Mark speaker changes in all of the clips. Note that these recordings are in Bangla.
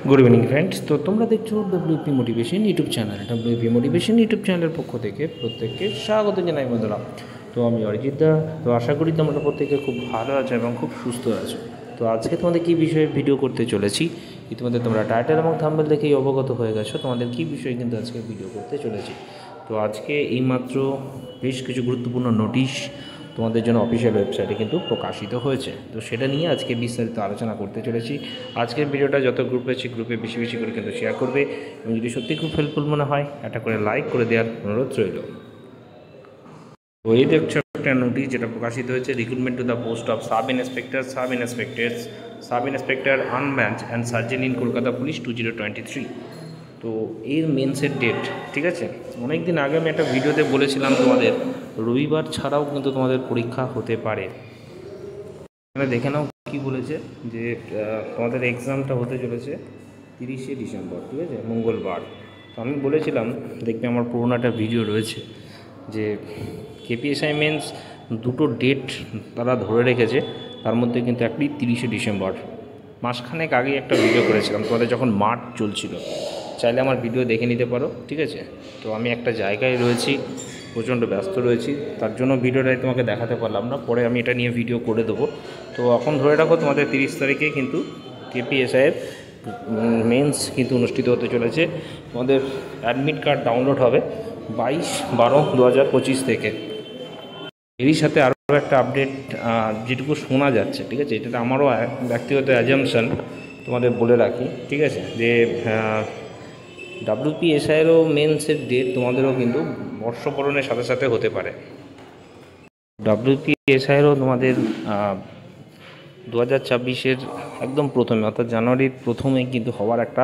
Speaker 1: Good evening friends. तो तुम्हारा देखो WP motivation YouTube channel WP motivation YouTube channel पक्ष থেকে প্রত্যেককে স্বাগত জানাই বন্ধুরা। তো আমি অরিজিৎ দা। তো আশা করি তোমরা প্রত্যেকে খুব ভালো আছো এবং খুব সুস্থ আছো। তো আজকে তোমাদের কী বিষয়ে ভিডিও করতে চলেছি ইতিমধ্যে তোমরা টাইটেল এবং থাম্বনেল দেখেই অবগত হয়ে গেছো তোমাদের কী বিষয়ে কিন্তু আজকে ভিডিও করতে চলেছি। তো আজকে এইমাত্র বেশ কিছু গুরুত্বপূর্ণ নোটিশ তোমাদের জন্য অফিসিয়াল ওয়েবসাইটে কিন্তু প্রকাশিত হয়েছে। তো সেটা নিয়ে আজকে বিস্তারিত আলোচনা করতে চলেছি। আজকের ভিডিওটা যত গ্রুপ রয়েছে গ্রুপে বেশি বেশি করে কিন্তু শেয়ার করবে এবং যদি সত্যি খুব হেল্পফুল মনে হয় একটা করে লাইক করে দেওয়ার অনুরোধ রইল। তো এই দেখছো একটা নোটিশ যেটা প্রকাশিত হয়েছে, recruitment to the post of sub inspector unarmed branch and sergeant in Kolkata police 2023। তো এর মেন্সের ডেট ঠিক আছে, অনেক দিন আগে আমি একটা ভিডিওতে বলেছিলাম তোমাদের রবিবার ছাড়াও কিন্তু তোমাদের পরীক্ষা হতে পারে। এখানে দেখে নাও কী বলেছে যে তোমাদের এক্সামটা হতে চলেছে 30শে ডিসেম্বর, ঠিক আছে, মঙ্গলবার। তো আমি বলেছিলাম, দেখবে আমার পুরোনো একটা ভিডিও রয়েছে যে কেপিএসআই মেন্স দুটো ডেট তারা ধরে রেখেছে, তার মধ্যে কিন্তু একটি 30শে ডিসেম্বর। মাসখানেক আগে একটা ভিডিও করেছিলাম তোমাদের যখন মার্চ চলছিল, চাইলে আমার ভিডিও দেখে নিতে পারো, ঠিক আছে। তো আমি একটা জায়গায় রয়েছি, প্রচণ্ড ব্যস্ত রয়েছি, তার জন্য ভিডিওটাই তোমাকে দেখাতে পারলাম না, পরে আমি এটা নিয়ে ভিডিও করে দেবো। তো এখন ধরে রাখো তোমাদের 30 তারিখে কিন্তু কেপিএসআইয়ের মেন্স কিন্তু অনুষ্ঠিত হতে চলেছে। তোমাদের অ্যাডমিট কার্ড ডাউনলোড হবে 22/12/2025 থেকে। এরই সাথে আরও একটা আপডেট যেটুকু শোনা যাচ্ছে, ঠিক আছে, এটা আমারও ব্যক্তিগত অ্যাজামশন তোমাদের বলে রাখি, ঠিক আছে, যে ডাব্লিউপিএসআইয়েরও মেন্সের ডেট তোমাদেরও কিন্তু বর্ষবরণের সাথে সাথে হতে পারে। ডাব্লিউপিএসআইয়েরও তোমাদের 2026-এর একদম প্রথমে অর্থাৎ জানুয়ারির প্রথমে কিন্তু হওয়ার একটা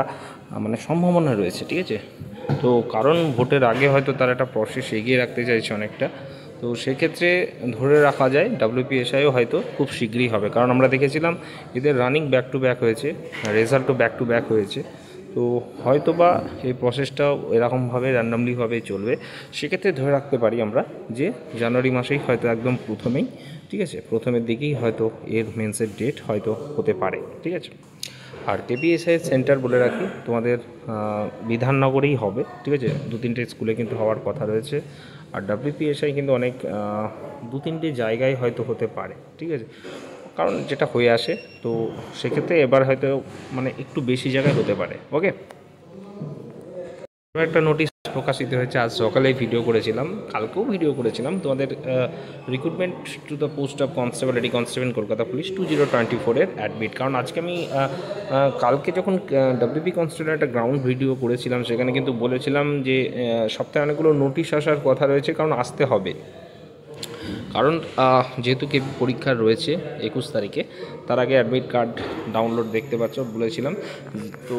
Speaker 1: মানে সম্ভাবনা রয়েছে, ঠিক আছে। তো কারণ ভোটের আগে হয়তো তারা একটা প্রসেস এগিয়ে রাখতে চাইছে অনেকটা, তো সেক্ষেত্রে ধরে রাখা যায় ডাব্লিউপিএসআইও হয়তো খুব শীঘ্রই হবে। কারণ আমরা দেখেছিলাম এদের রানিং ব্যাক টু ব্যাক হয়েছে, রেজাল্টও ব্যাক টু ব্যাক হয়েছে। তো হয়তো বা এই প্রসেসটাও এরকমভাবে র্যান্ডামলিভাবে চলবে। সেক্ষেত্রে ধরে রাখতে পারি আমরা যে জানুয়ারি মাসেই হয়তো একদম প্রথমেই, ঠিক আছে, প্রথমের দিকেই হয়তো এর মেন্সের ডেট হয়তো হতে পারে, ঠিক আছে। আর কেপিএসআই সেন্টার বলে রাখি তোমাদের বিধাননগরেই হবে, ঠিক আছে, 2-3টে স্কুলে কিন্তু হওয়ার কথা রয়েছে। আর ডাব্লিউপিএসআই কিন্তু অনেক 2-3টে জায়গায় হয়তো হতে পারে, ঠিক আছে, কারণ যেটা হয়ে আসে। তো সেক্ষেত্রে এবার হয়তো মানে একটু বেশি জায়গায় হতে পারে। ওকে, একটা নোটিশ প্রকাশিত হয়েছে, আজ সকালেই ভিডিও করেছিলাম, কালকেও ভিডিও করেছিলাম তোমাদের recruitment to the post of constable Kolkata police 2024-এর অ্যাডমিট। কারণ আজকে আমি কালকে যখন ডাব্লিউপি কনস্টেবলের একটা গ্রাউন্ড ভিডিও করেছিলাম সেখানে কিন্তু বলেছিলাম যে সপ্তাহে অনেকগুলো নোটিশ আসার কথা রয়েছে, কারণ আসতে হবে। কারণ যেহেতু কেপি পরীক্ষা রয়েছে 21 তারিখে, তার আগে অ্যাডমিট কার্ড ডাউনলোড দেখতে পাচ্ছ বলেছিলাম। তো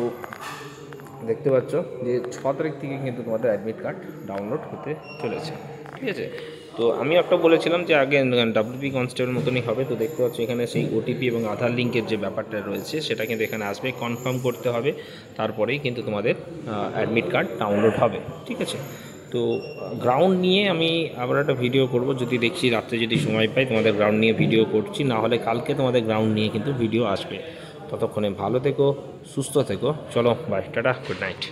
Speaker 1: দেখতে পাচ্ছ যে 6 তারিখ থেকে কিন্তু তোমাদের অ্যাডমিট কার্ড ডাউনলোড হতে চলেছে, ঠিক আছে। তো আমি একটা বলেছিলাম যে আগে ডাব্লিউপি কনস্টেবল মতনই হবে। তো দেখতে পাচ্ছ এখানে সেই ওটিপি এবং আধার লিঙ্কের যে ব্যাপারটা রয়েছে সেটা কিন্তু এখানে আসবে, কনফার্ম করতে হবে, তারপরেই কিন্তু তোমাদের অ্যাডমিট কার্ড ডাউনলোড হবে, ঠিক আছে। তো গ্রাউন্ড নিয়ে আমি আবার একটা ভিডিও করব, যদি দেখছি রাত্রে যদি সময় পাই তোমাদের গ্রাউন্ড নিয়ে ভিডিও করছি, না হলে কালকে তোমাদের গ্রাউন্ড নিয়ে কিন্তু ভিডিও আসবে। ততক্ষণে ভালো থেকো, সুস্থ থেকো, চলো বাই, টাটা, গুড নাইট।